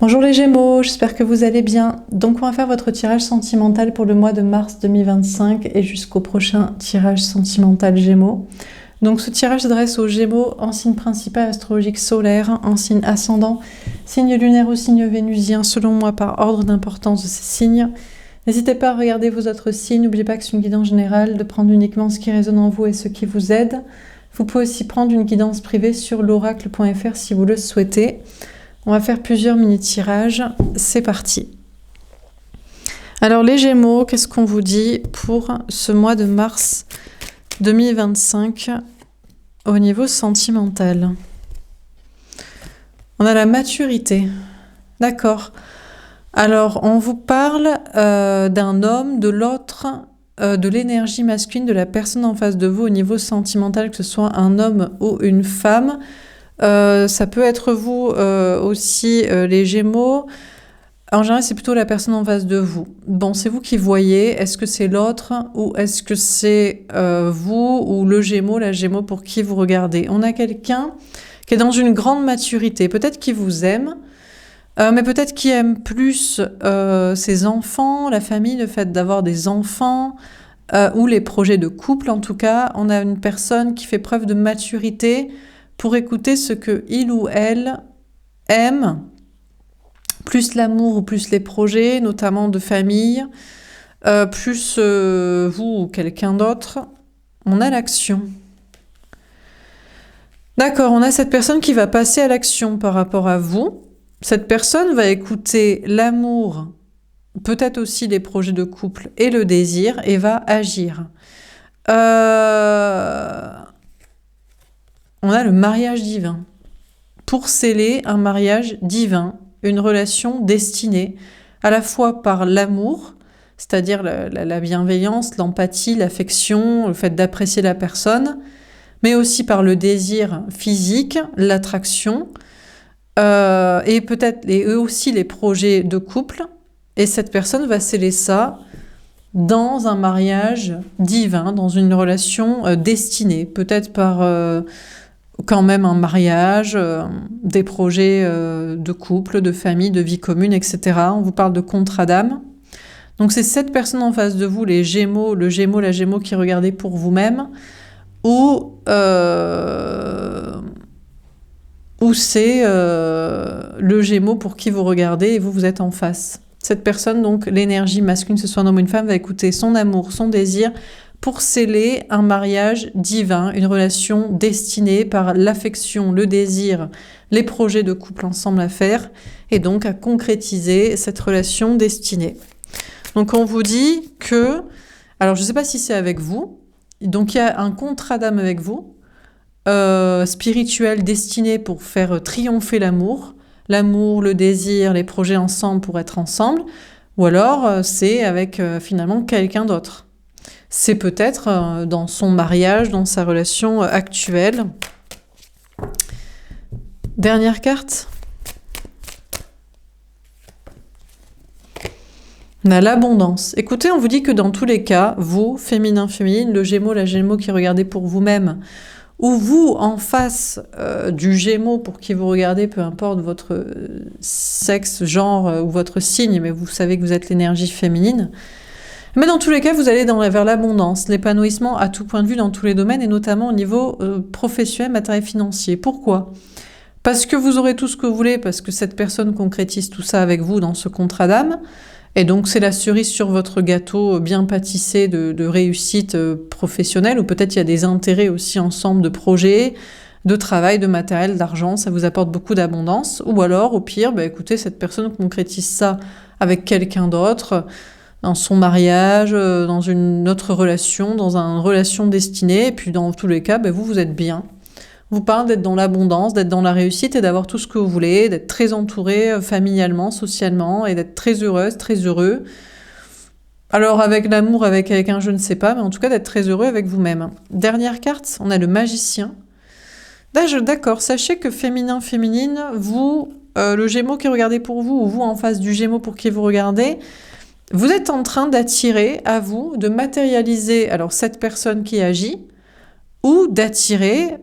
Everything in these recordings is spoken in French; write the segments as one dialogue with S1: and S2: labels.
S1: Bonjour les Gémeaux, j'espère que vous allez bien. Donc on va faire votre tirage sentimental pour le mois de mars 2025 et jusqu'au prochain tirage sentimental Gémeaux. Donc ce tirage s'adresse aux Gémeaux en signe principal astrologique solaire, en signe ascendant, signe lunaire ou signe vénusien, selon moi par ordre d'importance de ces signes. N'hésitez pas à regarder vos autres signes, n'oubliez pas que c'est une guidance générale, de prendre uniquement ce qui résonne en vous et ce qui vous aide. Vous pouvez aussi prendre une guidance privée sur l'oracle.fr si vous le souhaitez. On va faire plusieurs mini-tirages, c'est parti. Alors les Gémeaux, qu'est-ce qu'on vous dit pour ce mois de mars 2025 au niveau sentimental? On a la maturité, d'accord. Alors on vous parle d'un homme, de l'autre, de l'énergie masculine de la personne en face de vous au niveau sentimental, que ce soit un homme ou une femme. Ça peut être vous aussi les Gémeaux. En général, c'est plutôt la personne en face de vous. Bon, c'est vous qui voyez. Est-ce que c'est l'autre ou est-ce que c'est vous ou le Gémeaux, la Gémeaux pour qui vous regardez? On a quelqu'un qui est dans une grande maturité. Peut-être qu'il vous aime, mais peut-être qu'il aime plus ses enfants, la famille, le fait d'avoir des enfants ou les projets de couple. En tout cas, on a une personne qui fait preuve de maturité pour écouter ce que il ou elle aime, plus l'amour ou plus les projets, notamment de famille, plus vous ou quelqu'un d'autre. On a l'action. D'accord, on a cette personne qui va passer à l'action par rapport à vous. Cette personne va écouter l'amour, peut-être aussi les projets de couple et le désir, et va agir. On a le mariage divin. Pour sceller un mariage divin, une relation destinée à la fois par l'amour, c'est-à-dire la bienveillance, l'empathie, l'affection, le fait d'apprécier la personne, mais aussi par le désir physique, l'attraction, et peut-être eux aussi les projets de couple. Et cette personne va sceller ça dans un mariage divin, dans une relation destinée, peut-être par quand même un mariage, des projets de couple, de famille, de vie commune, etc. On vous parle de contrat d'âme. Donc c'est cette personne en face de vous, les Gémeaux, le Gémeaux, la Gémeaux qui regardez pour vous-même, ou c'est le Gémeaux pour qui vous regardez et vous êtes en face. Cette personne, donc l'énergie masculine, que ce soit un homme ou une femme, va écouter son amour, son désir, pour sceller un mariage divin, une relation destinée par l'affection, le désir, les projets de couple ensemble à faire, et donc à concrétiser cette relation destinée. Donc on vous dit que, alors je ne sais pas si c'est avec vous, donc il y a un contrat d'âme avec vous, spirituel destiné pour faire triompher l'amour, le désir, les projets ensemble pour être ensemble, ou alors c'est avec finalement quelqu'un d'autre. C'est peut-être dans son mariage, dans sa relation actuelle. Dernière carte. On a l'abondance. Écoutez, on vous dit que dans tous les cas, vous, féminin, féminine, le Gémeaux, la Gémeaux qui regardez pour vous-même, ou vous en face du Gémeaux pour qui vous regardez, peu importe votre sexe, genre ou votre signe, mais vous savez que vous êtes l'énergie féminine. Mais dans tous les cas, vous allez vers l'abondance, l'épanouissement à tout point de vue dans tous les domaines et notamment au niveau professionnel, matériel, financier. Pourquoi ? Parce que vous aurez tout ce que vous voulez, parce que cette personne concrétise tout ça avec vous dans ce contrat d'âme. Et donc c'est la cerise sur votre gâteau bien pâtissé de réussite professionnelle, ou peut-être il y a des intérêts aussi ensemble de projets, de travail, de matériel, d'argent, ça vous apporte beaucoup d'abondance. Ou alors, au pire, écoutez, cette personne concrétise ça avec quelqu'un d'autre, dans son mariage, dans une autre relation, dans une relation destinée, et puis dans tous les cas, vous êtes bien. On vous parle d'être dans l'abondance, d'être dans la réussite et d'avoir tout ce que vous voulez, d'être très entouré familialement, socialement, et d'être très heureuse, très heureux. Alors avec l'amour, avec quelqu'un, je ne sais pas, mais en tout cas d'être très heureux avec vous-même. Dernière carte, on a le magicien. D'accord, sachez que féminin, féminine, vous, le Gémeaux qui regardez pour vous, ou vous en face du Gémeaux pour qui vous regardez, vous êtes en train d'attirer à vous, de matérialiser alors cette personne qui agit, ou d'attirer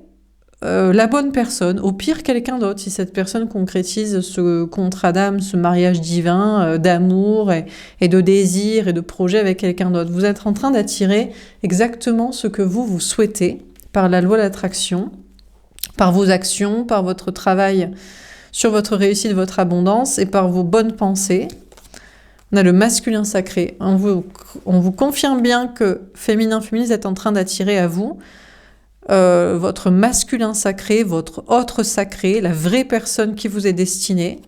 S1: la bonne personne, au pire quelqu'un d'autre, si cette personne concrétise ce contrat d'âme, ce mariage divin d'amour et de désir et de projet avec quelqu'un d'autre. Vous êtes en train d'attirer exactement ce que vous souhaitez par la loi d'attraction, par vos actions, par votre travail sur votre réussite, votre abondance et par vos bonnes pensées. On a le masculin sacré. On vous confirme bien que féminin, vous êtes en train d'attirer à vous votre masculin sacré, votre autre sacré, la vraie personne qui vous est destinée.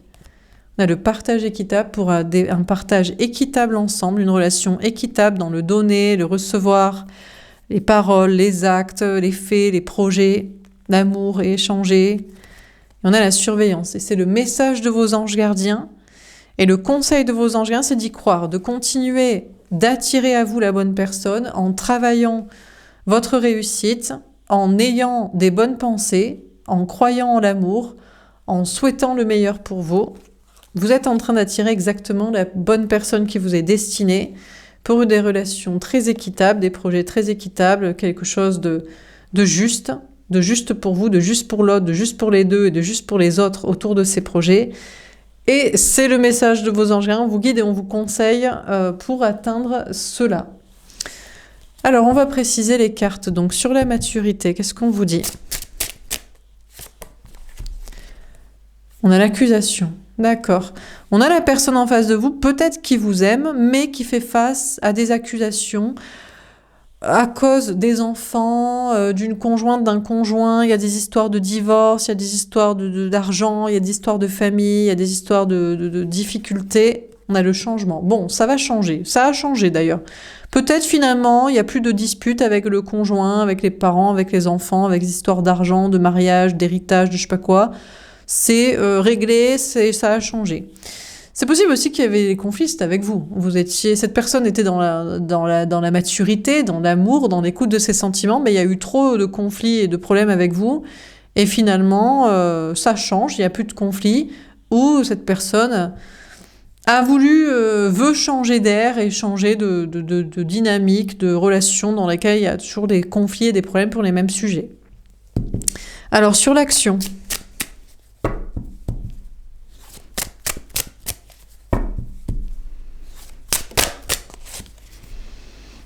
S1: On a le partage équitable pour un partage équitable ensemble, une relation équitable dans le donner, le recevoir, les paroles, les actes, les faits, les projets, l'amour et échanger. Et on a la surveillance. Et c'est le message de vos anges gardiens. Et le conseil de vos anges gardiens, c'est d'y croire, de continuer d'attirer à vous la bonne personne en travaillant votre réussite, en ayant des bonnes pensées, en croyant en l'amour, en souhaitant le meilleur pour vous. Vous êtes en train d'attirer exactement la bonne personne qui vous est destinée pour des relations très équitables, des projets très équitables, quelque chose de juste pour vous, de juste pour l'autre, de juste pour les deux et de juste pour les autres autour de ces projets. Et c'est le message de vos anges gardiens, on vous guide et on vous conseille pour atteindre cela. Alors, on va préciser les cartes. Donc, sur la maturité, qu'est-ce qu'on vous dit? On a l'accusation. D'accord. On a la personne en face de vous, peut-être qui vous aime, mais qui fait face à des accusations à cause des enfants, d'une conjointe, d'un conjoint. Il y a des histoires de divorce, il y a des histoires d'argent, il y a des histoires de famille, il y a des histoires de difficultés. On a le changement. Bon, ça va changer. Ça a changé d'ailleurs. Peut-être finalement, il n'y a plus de disputes avec le conjoint, avec les parents, avec les enfants, avec des histoires d'argent, de mariage, d'héritage, de je sais pas quoi. C'est réglé, ça a changé. C'est possible aussi qu'il y avait des conflits, c'était avec vous. Cette personne était dans la maturité, dans l'amour, dans l'écoute de ses sentiments, mais il y a eu trop de conflits et de problèmes avec vous. Et finalement, ça change, il n'y a plus de conflits, où cette personne veut changer d'air et changer de dynamique, de relation dans laquelle il y a toujours des conflits et des problèmes pour les mêmes sujets. Alors, sur l'action.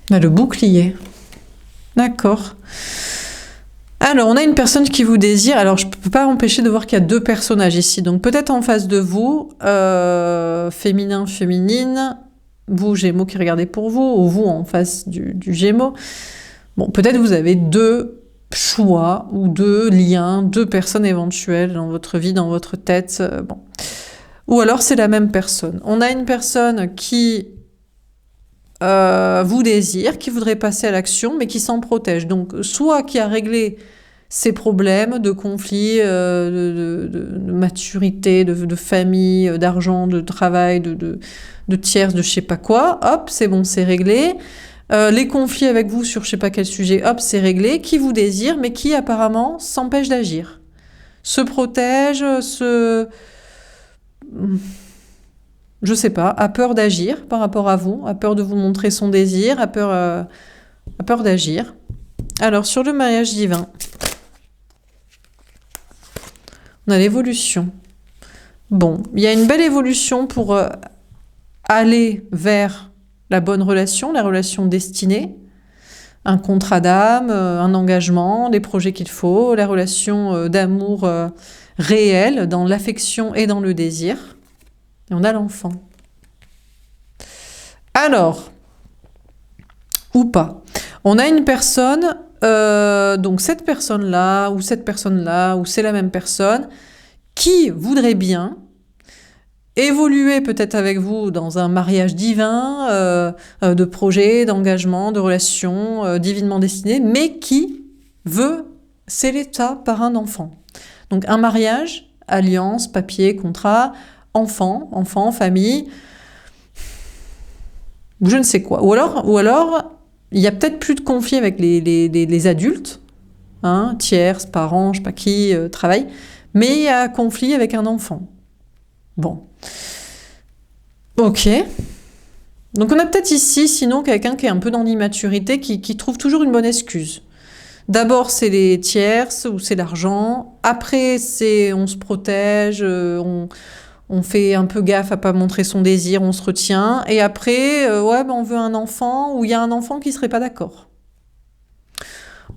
S1: On a le bouclier. D'accord. Alors, on a une personne qui vous désire. Alors, je ne peux pas empêcher de voir qu'il y a deux personnages ici. Donc, peut-être en face de vous, féminin, féminine, vous, Gémeaux, qui regardez pour vous, ou vous en face du Gémeaux. Bon, peut-être vous avez deux choix ou deux liens, deux personnes éventuelles dans votre vie, dans votre tête. Bon. Ou alors, c'est la même personne. On a une personne qui vous désire, qui voudrait passer à l'action, mais qui s'en protège. Donc, soit qui a réglé ses problèmes de conflits, de maturité, de famille, d'argent, de travail, de tierces, de je sais pas quoi, hop, c'est bon, c'est réglé. Les conflits avec vous sur je sais pas quel sujet, hop, c'est réglé. Qui vous désire, mais qui apparemment s'empêche d'agir. Se protège, je sais pas, a peur d'agir par rapport à vous, a peur de vous montrer son désir, a peur d'agir. Alors, sur le mariage divin, on a l'évolution. Bon, il y a une belle évolution pour aller vers la bonne relation, la relation destinée, un contrat d'âme, un engagement, les projets qu'il faut, la relation d'amour réelle dans l'affection et dans le désir. Et on a l'enfant. Alors, ou pas. On a une personne, donc cette personne-là, ou c'est la même personne, qui voudrait bien évoluer peut-être avec vous dans un mariage divin, de projet, d'engagement, de relation divinement destinée, mais qui veut sceller ça par un enfant. Donc un mariage, alliance, papier, contrat, enfant, famille, ou je ne sais quoi. Ou alors, il y a peut-être plus de conflit avec les adultes, hein, tierces, parents, je sais pas qui, travail, mais il y a conflit avec un enfant. Bon. Ok. Donc on a peut-être ici, sinon, quelqu'un qui est un peu dans l'immaturité, qui trouve toujours une bonne excuse. D'abord, c'est les tierces ou c'est l'argent. Après, c'est on se protège, on fait un peu gaffe à pas montrer son désir, on se retient. Et après, ouais, ben, on veut un enfant ou il y a un enfant qui serait pas d'accord.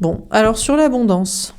S1: Bon, alors sur l'abondance.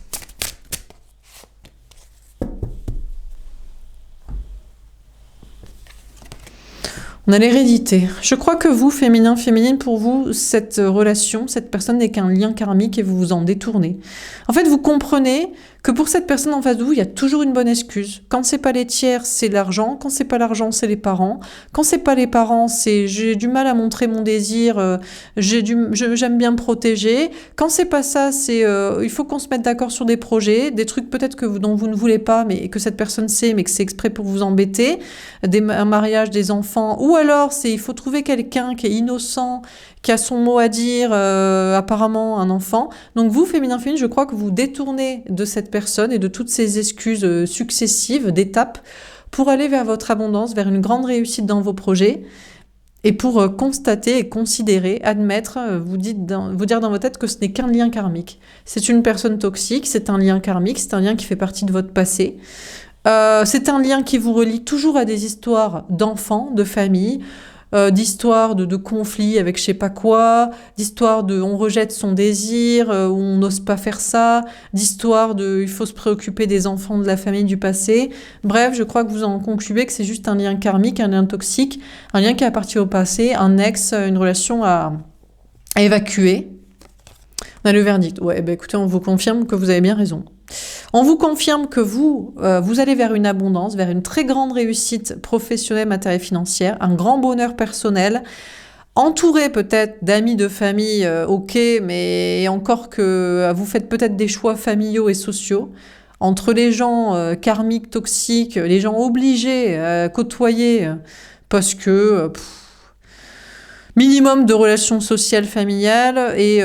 S1: On a l'hérédité. Je crois que vous, féminin, féminine, pour vous, cette relation, cette personne n'est qu'un lien karmique et vous vous en détournez. En fait, vous comprenez que pour cette personne en face de vous, il y a toujours une bonne excuse. Quand c'est pas les tiers, c'est l'argent. Quand c'est pas l'argent, c'est les parents. Quand c'est pas les parents, c'est j'ai du mal à montrer mon désir, j'aime bien me protéger. Quand c'est pas ça, c'est il faut qu'on se mette d'accord sur des projets, des trucs peut-être que dont vous ne voulez pas, mais que cette personne sait, mais que c'est exprès pour vous embêter, un mariage, des enfants, ou alors c'est il faut trouver quelqu'un qui est innocent, qui a son mot à dire, apparemment un enfant. Donc vous, féminin, féminine, je crois que vous détournez de cette personne et de toutes ces excuses successives, d'étapes, pour aller vers votre abondance, vers une grande réussite dans vos projets, et pour constater et considérer, admettre, vous dire dans votre tête que ce n'est qu'un lien karmique. C'est une personne toxique, c'est un lien karmique, c'est un lien qui fait partie de votre passé. C'est un lien qui vous relie toujours à des histoires d'enfants, de famille, d'histoires de conflits avec je sais pas quoi, d'histoires de on rejette son désir, ou on n'ose pas faire ça, d'histoires de il faut se préoccuper des enfants de la famille du passé. Bref, je crois que vous en concluez que c'est juste un lien karmique, un lien toxique, un lien qui appartient au passé, un ex, une relation à évacuer. On a le verdict. Ouais, ben écoutez, on vous confirme que vous avez bien raison. On vous confirme que vous allez vers une abondance, vers une très grande réussite professionnelle, matérielle, financière, un grand bonheur personnel, entouré peut-être d'amis, de famille, ok, mais encore que vous faites peut-être des choix familiaux et sociaux. Entre les gens karmiques, toxiques, les gens obligés à côtoyer parce que... minimum de relations sociales, familiales et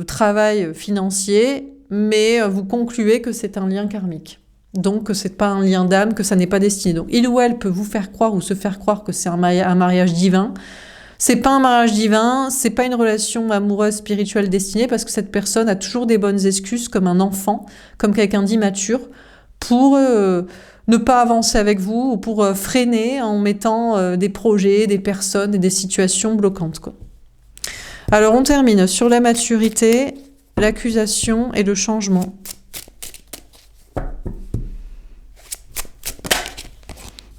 S1: travail financier, mais vous concluez que c'est un lien karmique. Donc que c'est pas un lien d'âme, que ça n'est pas destiné. Donc il ou elle peut vous faire croire ou se faire croire que c'est un mariage divin. C'est pas un mariage divin, c'est pas une relation amoureuse, spirituelle destinée, parce que cette personne a toujours des bonnes excuses, comme un enfant, comme quelqu'un d'immature, pour ne pas avancer avec vous ou pour freiner en mettant des projets, des personnes et des situations bloquantes, quoi. Alors on termine sur la maturité, l'accusation et le changement.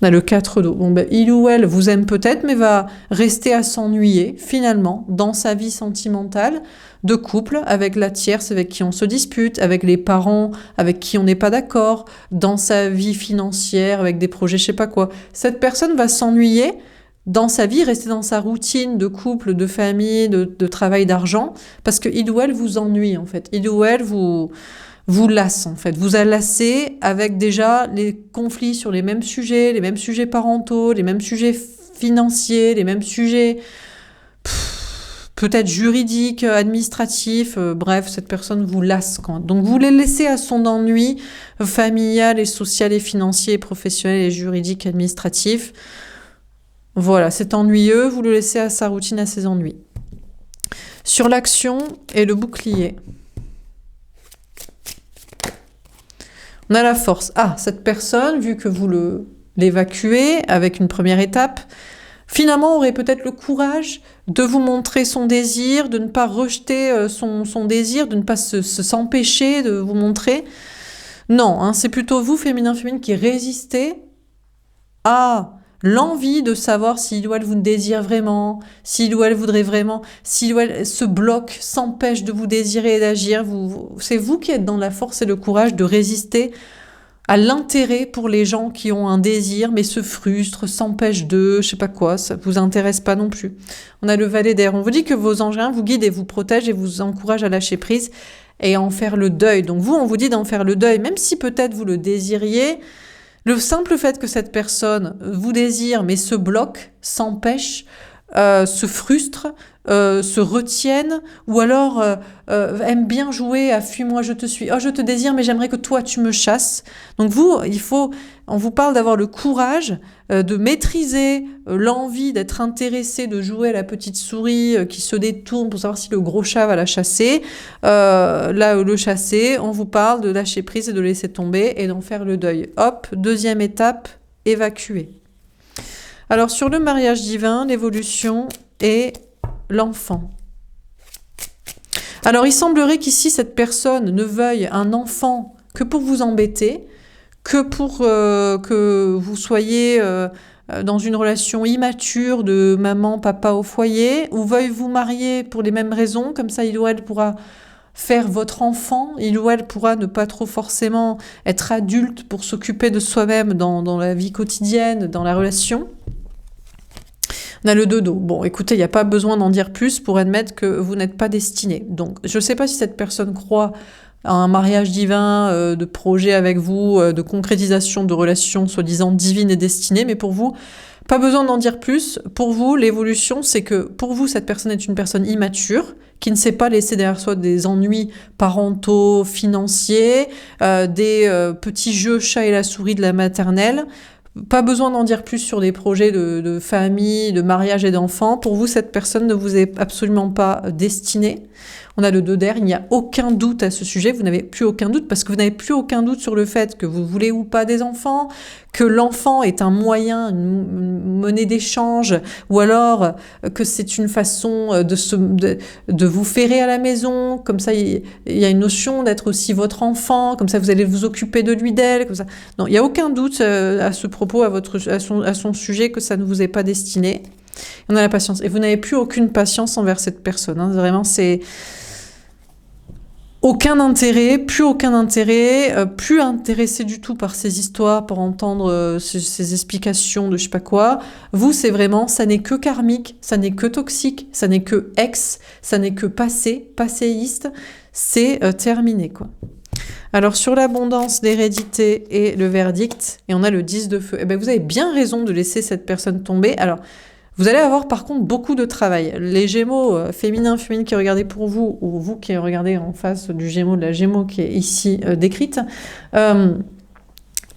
S1: On a le 4 d'eau. Bon, ben, il ou elle vous aime peut-être, mais va rester à s'ennuyer, finalement, dans sa vie sentimentale, de couple, avec la tierce avec qui on se dispute, avec les parents avec qui on n'est pas d'accord, dans sa vie financière, avec des projets, je sais pas quoi. Cette personne va s'ennuyer dans sa vie, rester dans sa routine de couple, de famille, de travail, d'argent, parce que il ou elle vous ennuie, en fait. Il ou elle vous lasse, en fait. Vous a lassé avec déjà les conflits sur les mêmes sujets parentaux, les mêmes sujets financiers, les mêmes sujets peut-être juridiques, administratifs. Bref, cette personne vous lasse, quoi. Donc vous les laissez à son ennui familial et social et financier, et professionnel et juridique, administratif. Voilà, c'est ennuyeux, vous le laissez à sa routine, à ses ennuis. Sur l'action et le bouclier. On a la force. Ah, cette personne, vu que vous l'évacuez avec une première étape, finalement aurait peut-être le courage de vous montrer son désir, de ne pas rejeter son désir, de ne pas s'empêcher de vous montrer. Non, hein, c'est plutôt vous, féminin, féminine, qui résistez à l'envie de savoir s'il ou elle vous désire vraiment, s'il ou elle voudrait vraiment, s'il ou elle se bloque, s'empêche de vous désirer et d'agir. C'est vous qui êtes dans la force et le courage de résister à l'intérêt pour les gens qui ont un désir, mais se frustrent, s'empêchent d'eux, je sais pas quoi, ça vous intéresse pas non plus. On a le valet d'air. On vous dit que vos anges vous guident et vous protègent et vous encouragent à lâcher prise et à en faire le deuil. Donc vous, on vous dit d'en faire le deuil, même si peut-être vous le désiriez. Le simple fait que cette personne vous désire mais se bloque, s'empêche, se frustre, se retiennent, ou alors aiment bien jouer à fuis-moi, je te suis, oh je te désire, mais j'aimerais que toi tu me chasses. Donc vous, on vous parle d'avoir le courage de maîtriser l'envie d'être intéressé, de jouer à la petite souris qui se détourne pour savoir si le gros chat va la chasser. Là, le chasser, on vous parle de lâcher prise et de laisser tomber et d'en faire le deuil. Hop, deuxième étape, évacuer. Alors sur le mariage divin, l'évolution et l'enfant. Alors il semblerait qu'ici cette personne ne veuille un enfant que pour vous embêter, que pour que vous soyez dans une relation immature de maman, papa au foyer, ou veuille vous marier pour les mêmes raisons, comme ça il ou elle pourra faire votre enfant, il ou elle pourra ne pas trop forcément être adulte pour s'occuper de soi-même dans la vie quotidienne, dans la relation. On a le dodo. Bon, écoutez, il n'y a pas besoin d'en dire plus pour admettre que vous n'êtes pas destiné. Donc, je ne sais pas si cette personne croit à un mariage divin, de projet avec vous, de concrétisation de relations soi-disant divines et destinées, mais pour vous, pas besoin d'en dire plus. Pour vous, l'évolution, c'est que pour vous, cette personne est une personne immature, qui ne sait pas laisser derrière soi des ennuis parentaux, financiers, des petits jeux chat et la souris de la maternelle. Pas besoin d'en dire plus sur des projets de famille, de mariage et d'enfants. Pour vous, cette personne ne vous est absolument pas destinée. On a le dos d'air, il n'y a aucun doute à ce sujet, vous n'avez plus aucun doute parce que vous n'avez plus aucun doute sur le fait que vous voulez ou pas des enfants, que l'enfant est un moyen, une monnaie d'échange, ou alors que c'est une façon de vous ferrer à la maison, comme ça il y a une notion d'être aussi votre enfant, comme ça vous allez vous occuper de lui, d'elle, comme ça. Non, il n'y a aucun doute à ce propos, à son sujet, que ça ne vous est pas destiné. On a la patience. Et vous n'avez plus aucune patience envers cette personne. Hein. Vraiment, c'est... Aucun intérêt, plus intéressé du tout par ces histoires, pour entendre ces explications de je sais pas quoi. Vous, c'est vraiment, ça n'est que karmique, ça n'est que toxique, ça n'est que ex, ça n'est que passéiste, c'est terminé, quoi. Alors, sur l'abondance, l'hérédité et le verdict, et on a le 10 de feu, eh ben, vous avez bien raison de laisser cette personne tomber. Alors, vous allez avoir par contre beaucoup de travail. Les Gémeaux féminins qui regardez pour vous, ou vous qui regardez en face du Gémeaux, de la Gémeaux qui est ici décrite,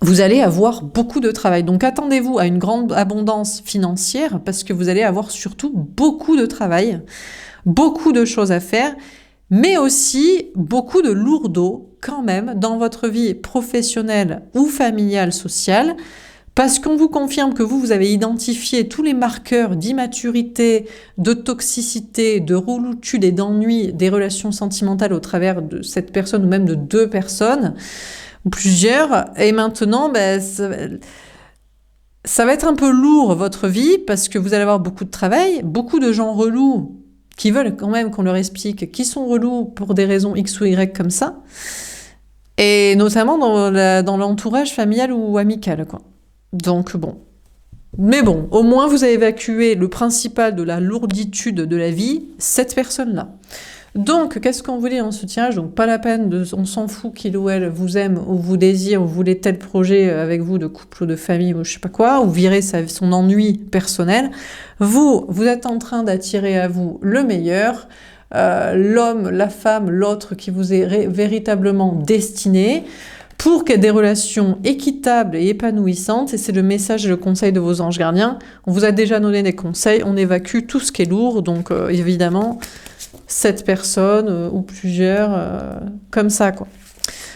S1: vous allez avoir beaucoup de travail. Donc attendez-vous à une grande abondance financière parce que vous allez avoir surtout beaucoup de travail, beaucoup de choses à faire, mais aussi beaucoup de lourdeau quand même dans votre vie professionnelle ou familiale, sociale. Parce qu'on vous confirme que vous avez identifié tous les marqueurs d'immaturité, de toxicité, de rouloutude et d'ennui des relations sentimentales au travers de cette personne ou même de deux personnes ou plusieurs. Et maintenant, ça va être un peu lourd votre vie parce que vous allez avoir beaucoup de travail, beaucoup de gens relous qui veulent quand même qu'on leur explique qui sont relous pour des raisons X ou Y comme ça. Et notamment dans l'entourage familial ou amical, quoi. Donc bon. Mais bon, au moins vous avez évacué le principal de la lourditude de la vie, cette personne-là. Donc, qu'est-ce qu'on vous dit en ce tirage? Donc, pas la peine on s'en fout qu'il ou elle vous aime ou vous désire ou voulait tel projet avec vous de couple ou de famille ou je sais pas quoi, ou virer son ennui personnel. Vous êtes en train d'attirer à vous le meilleur, l'homme, la femme, l'autre qui vous est véritablement destiné, pour qu'il y ait des relations équitables et épanouissantes, et c'est le message et le conseil de vos anges gardiens. On vous a déjà donné des conseils, on évacue tout ce qui est lourd, donc évidemment, cette personne ou plusieurs, comme ça, quoi.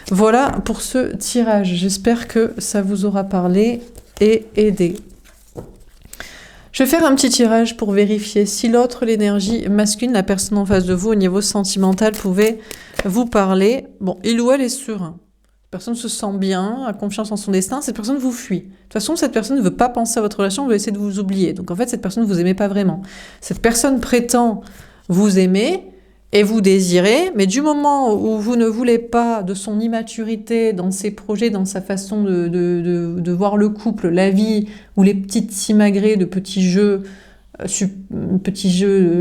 S1: Voilà pour ce tirage. J'espère que ça vous aura parlé et aidé. Je vais faire un petit tirage pour vérifier si l'autre, l'énergie masculine, la personne en face de vous, au niveau sentimental, pouvait vous parler. Bon, il ou elle est serein. Personne se sent bien, a confiance en son destin, cette personne vous fuit. De toute façon, cette personne ne veut pas penser à votre relation, elle veut essayer de vous oublier. Donc en fait, cette personne ne vous aimez pas vraiment. Cette personne prétend vous aimer et vous désirer, mais du moment où vous ne voulez pas de son immaturité dans ses projets, dans sa façon de voir le couple, la vie, ou les petites simagrées de petits jeux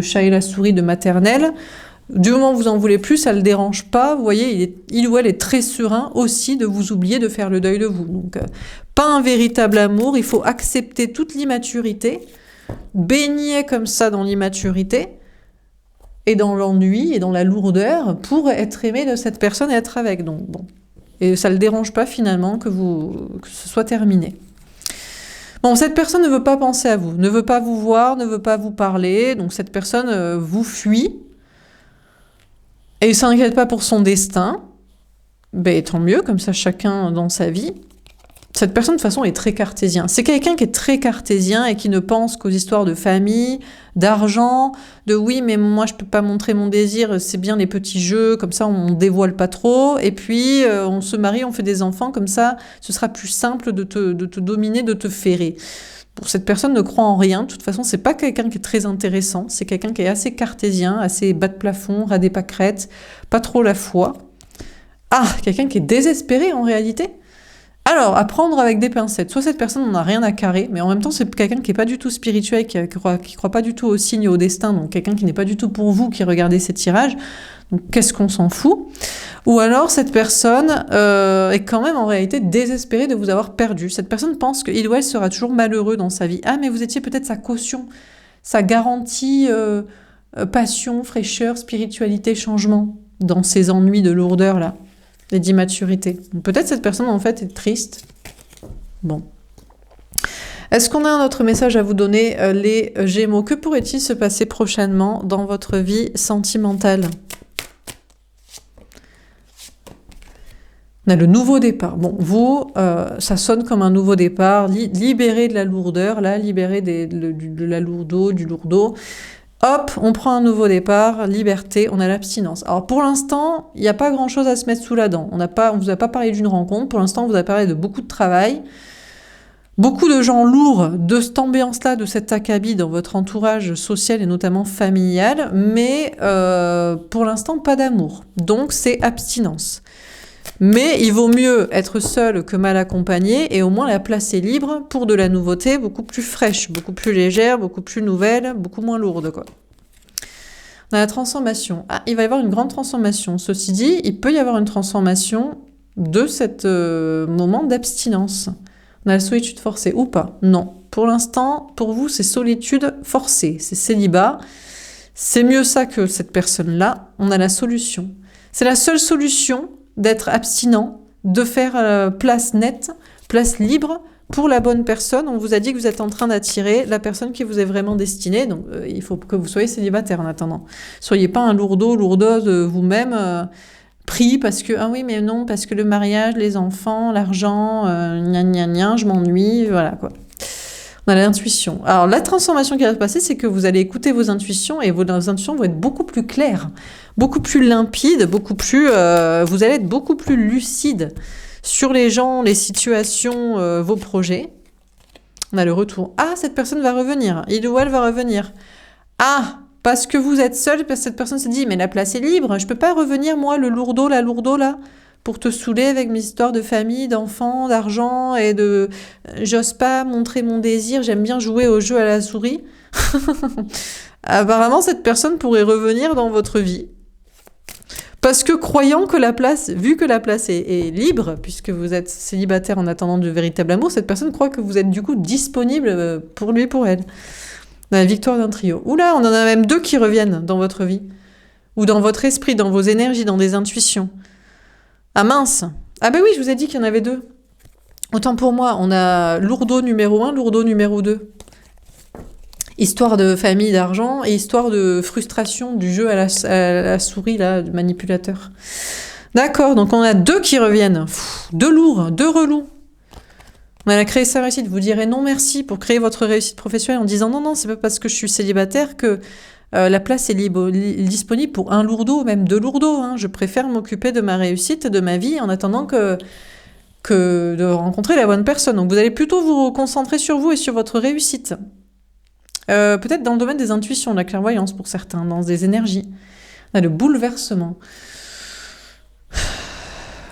S1: chat et la souris de maternelle, du moment où vous en voulez plus, ça ne le dérange pas. Vous voyez, il ou elle est très serein aussi de vous oublier, de faire le deuil de vous. Donc, pas un véritable amour. Il faut accepter toute l'immaturité, baigner comme ça dans l'immaturité, et dans l'ennui et dans la lourdeur pour être aimé de cette personne et être avec. Donc bon. Et ça ne le dérange pas finalement que ce soit terminé. Bon, cette personne ne veut pas penser à vous, ne veut pas vous voir, ne veut pas vous parler, donc cette personne vous fuit et ne s'inquiète pas pour son destin. Ben, tant mieux, comme ça chacun dans sa vie. Cette personne, de toute façon, est très cartésien. C'est quelqu'un qui est très cartésien et qui ne pense qu'aux histoires de famille, d'argent, de oui, mais moi, je peux pas montrer mon désir, c'est bien les petits jeux, comme ça, on dévoile pas trop. Et puis, on se marie, on fait des enfants, comme ça, ce sera plus simple de te dominer, de te ferrer. Bon, cette personne ne croit en rien. De toute façon, c'est pas quelqu'un qui est très intéressant. C'est quelqu'un qui est assez cartésien, assez bas de plafond, ras des pâquerettes, pas trop la foi. Ah, quelqu'un qui est désespéré en réalité. Alors, à prendre avec des pincettes. Soit cette personne n'en a rien à carrer, mais en même temps, c'est quelqu'un qui n'est pas du tout spirituel, qui croit pas du tout au signe et au destin, donc quelqu'un qui n'est pas du tout pour vous, qui regardez ces tirages. Donc, qu'est-ce qu'on s'en fout? Ou alors, cette personne est quand même en réalité désespérée de vous avoir perdu. Cette personne pense qu'il ou elle sera toujours malheureux dans sa vie. Ah, mais vous étiez peut-être sa caution, sa garantie, passion, fraîcheur, spiritualité, changement, dans ces ennuis de lourdeur, là. Et d'immaturité. Peut-être cette personne, en fait, est triste. Bon. Est-ce qu'on a un autre message à vous donner, les Gémeaux? Que pourrait-il se passer prochainement dans votre vie sentimentale? On a le nouveau départ. Bon, vous, ça sonne comme un nouveau départ. Libéré de la lourdeur, là, libéré de la lourdeau, du lourdeau. Hop, on prend un nouveau départ, liberté, on a l'abstinence. Alors pour l'instant, il n'y a pas grand-chose à se mettre sous la dent. On vous a pas parlé d'une rencontre, pour l'instant on vous a parlé de beaucoup de travail, beaucoup de gens lourds de cette ambiance-là, de cet acabit dans votre entourage social et notamment familial, mais pour l'instant pas d'amour. Donc c'est abstinence. Mais il vaut mieux être seul que mal accompagné et au moins la place est libre pour de la nouveauté beaucoup plus fraîche, beaucoup plus légère, beaucoup plus nouvelle, beaucoup moins lourde, quoi. On a la transformation. Ah, il va y avoir une grande transformation. Ceci dit, il peut y avoir une transformation de ce moment d'abstinence. On a la solitude forcée ou pas? Non. Pour l'instant, pour vous, c'est solitude forcée, c'est célibat. C'est mieux ça que cette personne-là. On a la solution. C'est la seule solution d'être abstinent, de faire place nette, place libre pour la bonne personne. On vous a dit que vous êtes en train d'attirer la personne qui vous est vraiment destinée, donc il faut que vous soyez célibataire en attendant. Soyez pas un lourdeuse vous-même, pris parce que, ah oui mais non, parce que le mariage, les enfants, l'argent, gna gna gna, je m'ennuie, voilà quoi. On a l'intuition. Alors la transformation qui va se passer, c'est que vous allez écouter vos intuitions et vos intuitions vont être beaucoup plus claires, beaucoup plus limpides, vous allez être beaucoup plus lucide sur les gens, les situations, vos projets. On a le retour. Ah, cette personne va revenir. Il ou elle va revenir. Ah, parce que vous êtes seul, parce que cette personne s'est dit, mais la place est libre, je peux pas revenir, moi, la lourdeau, là, pour te saouler avec mes histoires de famille, d'enfants, d'argent et de... J'ose pas montrer mon désir, j'aime bien jouer au jeu à la souris. Apparemment, cette personne pourrait revenir dans votre vie. Parce que croyant que la place, vu que la place est libre, puisque vous êtes célibataire en attendant de véritable amour, cette personne croit que vous êtes du coup disponible pour lui et pour elle. La victoire d'un trio. Oula, on en a même 2 qui reviennent dans votre vie. Ou dans votre esprit, dans vos énergies, dans des intuitions. Ah mince! Ah ben oui, je vous ai dit qu'il y en avait 2. Autant pour moi, on a lourdeau numéro 1, lourdeau numéro 2. Histoire de famille, d'argent et histoire de frustration du jeu à la souris, là, du manipulateur. D'accord, donc on a 2 qui reviennent. 2 lourds, 2 relous. On a créé sa réussite. Vous direz non merci pour créer votre réussite professionnelle en disant non, c'est pas parce que je suis célibataire que la place est disponible pour un lourdeau, même 2 lourdeaux. Hein. Je préfère m'occuper de ma réussite, de ma vie, en attendant que de rencontrer la bonne personne. Donc vous allez plutôt vous concentrer sur vous et sur votre réussite. Peut-être dans le domaine des intuitions, de la clairvoyance pour certains, dans des énergies. On a le bouleversement.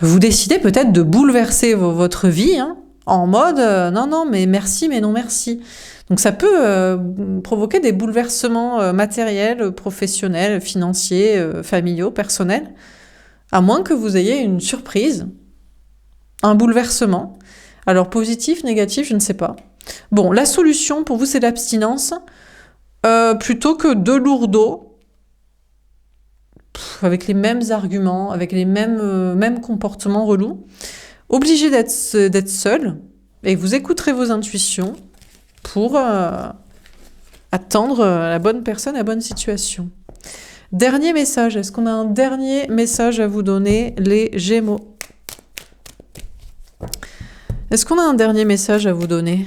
S1: Vous décidez peut-être de bouleverser votre vie, hein, en mode non, mais merci, mais non merci. Donc ça peut provoquer des bouleversements matériels, professionnels, financiers, familiaux, personnels, à moins que vous ayez une surprise, un bouleversement. Alors positif, négatif, je ne sais pas. Bon, la solution pour vous, c'est l'abstinence, plutôt que 2 lourdeaux avec les mêmes arguments, avec les mêmes comportements relous. Obligé d'être seul, et vous écouterez vos intuitions pour attendre la bonne personne, la bonne situation. Dernier message, est-ce qu'on a un dernier message à vous donner, les Gémeaux? Est-ce qu'on a un dernier message à vous donner?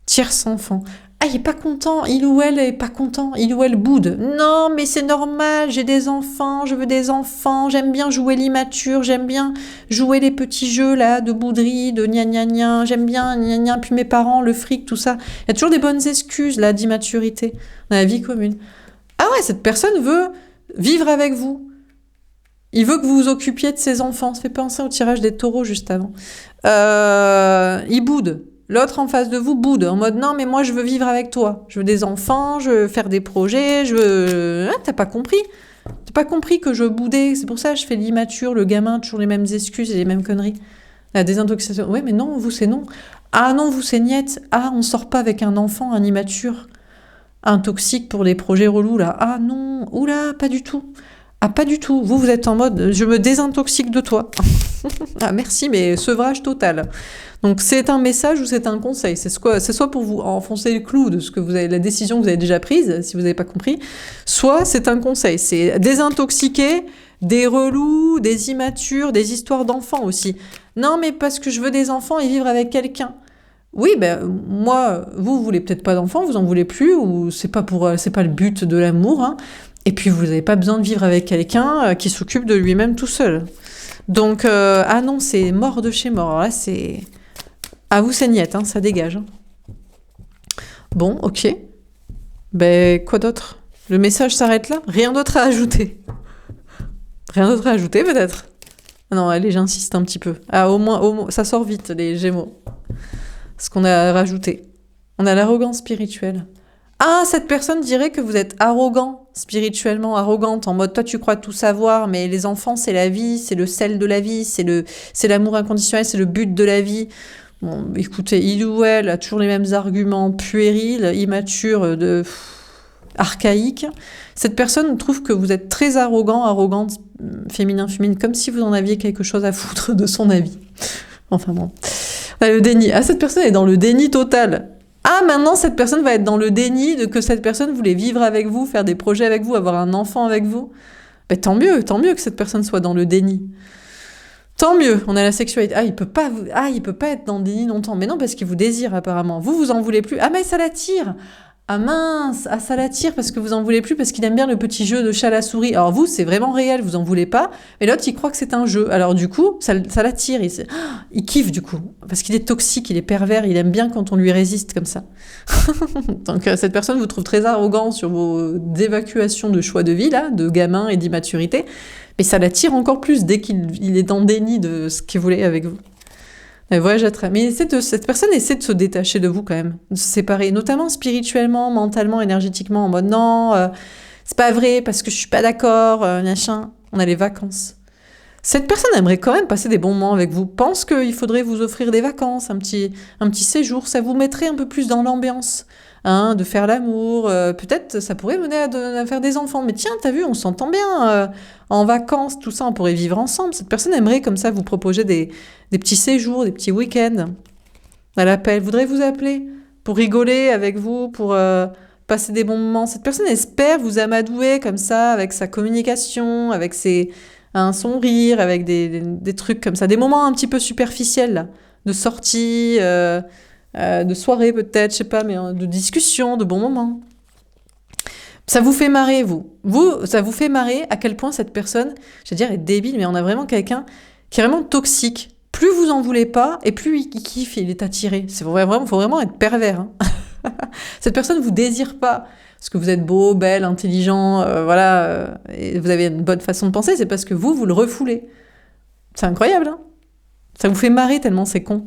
S1: Tierce enfant. Ah, il est pas content, il ou elle est pas content, il ou elle boude. Non, mais c'est normal, j'ai des enfants, je veux des enfants, j'aime bien jouer l'immature, j'aime bien jouer les petits jeux là, de bouderie, de gna gna gna, j'aime bien gna gna, puis mes parents, le fric, tout ça. Il y a toujours des bonnes excuses là d'immaturité dans la vie commune. Ah ouais, cette personne veut vivre avec vous. Il veut que vous vous occupiez de ses enfants. Ça fait penser au tirage des taureaux juste avant. Il boude. L'autre en face de vous boude, en mode non mais moi je veux vivre avec toi, je veux des enfants, je veux faire des projets, je veux... Ah, t'as pas compris que je boudais, c'est pour ça que je fais l'immature, le gamin, toujours les mêmes excuses et les mêmes conneries. La désintoxication, ouais mais non, vous c'est non. Ah non, vous c'est niette. Ah, on sort pas avec un enfant, un immature, un toxique pour les projets relous là. Ah non, oula, pas du tout. Ah pas du tout, vous êtes en mode je me désintoxique de toi. Ah merci, mais sevrage total. Donc c'est un message ou c'est un conseil. C'est soit pour vous enfoncer le clou de ce que vous avez, la décision que vous avez déjà prise, si vous n'avez pas compris, soit c'est un conseil. C'est désintoxiquer des relous, des immatures, des histoires d'enfants aussi. Non mais parce que je veux des enfants et vivre avec quelqu'un. Oui, ben moi, vous voulez peut-être pas d'enfants, vous en voulez plus, ou c'est pas le but de l'amour. Hein. Et puis vous n'avez pas besoin de vivre avec quelqu'un qui s'occupe de lui-même tout seul. Donc ah non, c'est mort de chez mort. Alors là, c'est à vous c'est niette, hein, ça dégage. Hein. Bon, ok. Ben quoi d'autre? Le message s'arrête là? Rien d'autre à ajouter? Rien d'autre à ajouter peut-être? Non, allez, j'insiste un petit peu. Ah au moins, ça sort vite les Gémeaux. Ce qu'on a rajouté. On a l'arrogance spirituelle. Ah, cette personne dirait que vous êtes arrogant, spirituellement arrogante, en mode toi tu crois tout savoir, mais les enfants c'est la vie, c'est le sel de la vie, c'est l'amour inconditionnel, c'est le but de la vie. Bon, écoutez, il ou elle a toujours les mêmes arguments puérils, immatures, archaïques. Cette personne trouve que vous êtes très arrogante, féminin, comme si vous en aviez quelque chose à foutre de son avis. Enfin bon. Le déni. Ah, cette personne est dans le déni total. Ah, maintenant, cette personne va être dans le déni de que cette personne voulait vivre avec vous, faire des projets avec vous, avoir un enfant avec vous. Ben, tant mieux que cette personne soit dans le déni. Tant mieux, on a la sexualité. Ah, il peut pas être dans le déni longtemps. Mais non, parce qu'il vous désire, apparemment. Vous en voulez plus. Ah, mais ça l'attire. Ah mince, ah ça l'attire parce que vous en voulez plus, parce qu'il aime bien le petit jeu de chat à la souris. Alors vous, c'est vraiment réel, vous en voulez pas. Et l'autre, il croit que c'est un jeu. Alors du coup, ça l'attire. Il kiffe du coup. Parce qu'il est toxique, il est pervers, il aime bien quand on lui résiste comme ça. Donc cette personne vous trouve très arrogant sur vos évacuations de choix de vie, là, de gamin et d'immaturité. Mais ça l'attire encore plus dès qu'il est dans le déni de ce qu'il voulait avec vous. Voyage à travers. Mais cette personne essaie de se détacher de vous quand même, de se séparer, notamment spirituellement, mentalement, énergétiquement, en mode non, c'est pas vrai parce que je suis pas d'accord, machin. On a les vacances. Cette personne aimerait quand même passer des bons moments avec vous. Pense qu'il faudrait vous offrir des vacances, un petit séjour, ça vous mettrait un peu plus dans l'ambiance. Hein, de faire l'amour, peut-être ça pourrait mener à faire des enfants. Mais tiens, t'as vu, on s'entend bien en vacances, tout ça, on pourrait vivre ensemble. Cette personne aimerait comme ça vous proposer des petits séjours, des petits week-ends. Elle appelle, voudrait vous appeler pour rigoler avec vous, pour passer des bons moments. Cette personne espère vous amadouer comme ça, avec sa communication, avec son rire, avec des trucs comme ça, des moments un petit peu superficiels, là, de sortie, de soirée peut-être, je sais pas, mais de discussion, de bons moments. Ça vous fait marrer, ça vous fait marrer à quel point cette personne, je veux dire, est débile, mais on a vraiment quelqu'un qui est vraiment toxique. Plus vous en voulez pas, et plus il kiffe, il est attiré. Faut vraiment être pervers. Hein. Cette personne vous désire pas parce que vous êtes beau, belle, intelligent, et vous avez une bonne façon de penser, c'est parce que vous le refoulez. C'est incroyable, hein. Ça vous fait marrer tellement c'est con.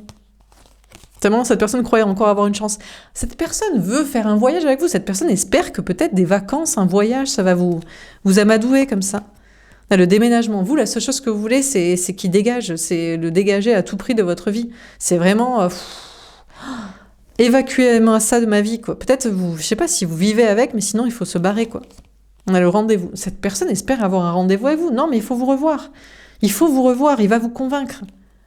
S1: Tellement cette personne croyait encore avoir une chance. Cette personne veut faire un voyage avec vous. Cette personne espère que peut-être des vacances, un voyage, ça va vous amadouer comme ça. Là, le déménagement, vous, la seule chose que vous voulez, c'est qu'il dégage. C'est le dégager à tout prix de votre vie. C'est vraiment... évacuez-moi ça de ma vie, quoi. Peut-être, je sais pas si vous vivez avec, mais sinon, il faut se barrer, quoi. On a le rendez-vous. Cette personne espère avoir un rendez-vous avec vous. Non, mais il faut vous revoir. Il faut vous revoir. Il va vous convaincre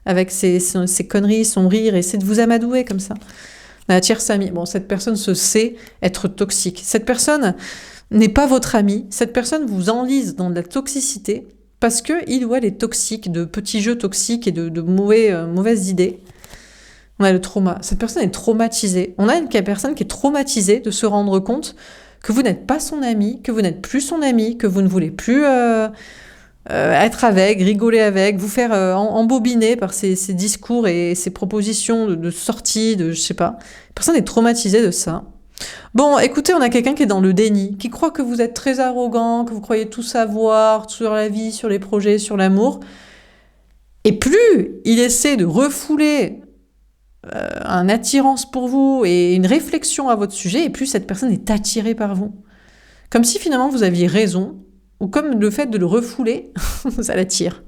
S1: avec ses conneries, son rire, et c'est de vous amadouer comme ça. On a la tierce amie. Bon, cette personne se sait être toxique. Cette personne n'est pas votre ami. Cette personne vous enlise dans de la toxicité parce qu'il ou elle est toxique, de petits jeux toxiques et de mauvaises idées. On a le trauma. Cette personne est traumatisée. On a une personne qui est traumatisée de se rendre compte que vous n'êtes pas son ami, que vous n'êtes plus son ami, que vous ne voulez plus être avec, rigoler avec, vous faire embobiner par ses discours et ses propositions de sortie, je sais pas. La personne est traumatisée de ça. Bon, écoutez, on a quelqu'un qui est dans le déni, qui croit que vous êtes très arrogant, que vous croyez tout savoir sur la vie, sur les projets, sur l'amour. Et plus il essaie de refouler une attirance pour vous et une réflexion à votre sujet, et plus cette personne est attirée par vous. Comme si finalement vous aviez raison, ou comme le fait de le refouler, ça l'attire.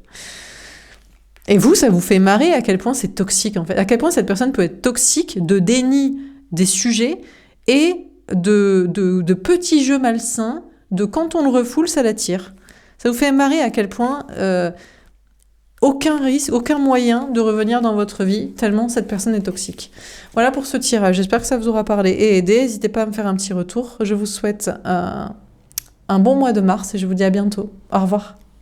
S1: Et vous, ça vous fait marrer à quel point c'est toxique en fait, à quel point cette personne peut être toxique, de déni des sujets et de petits jeux malsains, de quand on le refoule, ça l'attire. Ça vous fait marrer à quel point aucun risque, aucun moyen de revenir dans votre vie, tellement cette personne est toxique. Voilà pour ce tirage. J'espère que ça vous aura parlé et aidé. N'hésitez pas à me faire un petit retour. Je vous souhaite un bon mois de mars et je vous dis à bientôt. Au revoir.